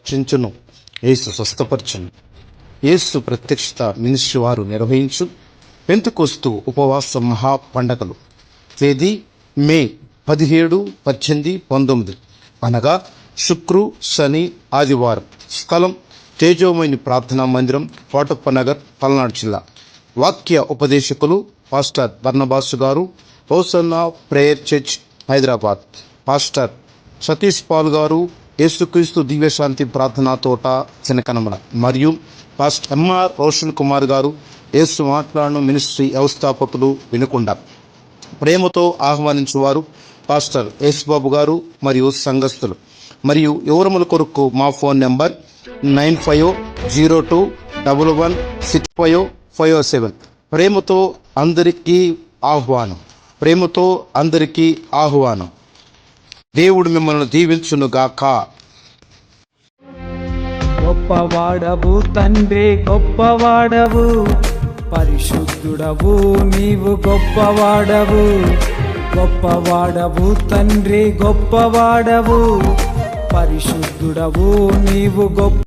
రక్షించును, యేసు స్వస్థపరచును. యేసు ప్రత్యక్షత మినిస్ట్రీ వారు నిర్వహించు పెంతెకొస్తు ఉపవాస మహా పండగలు. తేదీ మే 17, 18, 19 అనగా శుక్రు, శని, ఆదివారం. స్థలం తేజోమయిని ప్రార్థనా మందిరం, కోటప్ప నగర్, పల్నాడు జిల్లా. వాక్య ఉపదేశకులు పాస్టర్ బర్నబాసు గారు, Hosanna prayer church, Hyderabad. Pastor Satish Paul గారు, యేసుక్రీస్తు దివ్యశాంతి ప్రార్థనా తోట, చినకనమల. మరియు పాస్టర్ ఎంఆర్ రోషన్ కుమార్ గారు, యేసు మాట్లాడను మినిస్ట్రీ వ్యవస్థాపకులు, వినుకొండ. ప్రేమతో ఆహ్వానించువారు పాస్టర్ యేసుబాబు గారు మరియు సంఘస్థులు. మరియు వివరముల కొరకు మా ఫోన్ నెంబర్ 9501116507. ప్రేమతో అందరికీ ఆహ్వానం. ప్రేమతో అందరికీ ఆహ్వానం. దేవుడు మిమ్మల్ని దీవించునుగాక. గొప్పవాడవు తండ్రి, గొప్పవాడవు, పరిశుద్ధుడవు నీవు, గొప్పవాడవు. గొప్పవాడవు తండ్రి, గొప్పవాడవు, పరిశుద్ధుడవు నీవు, గొప్ప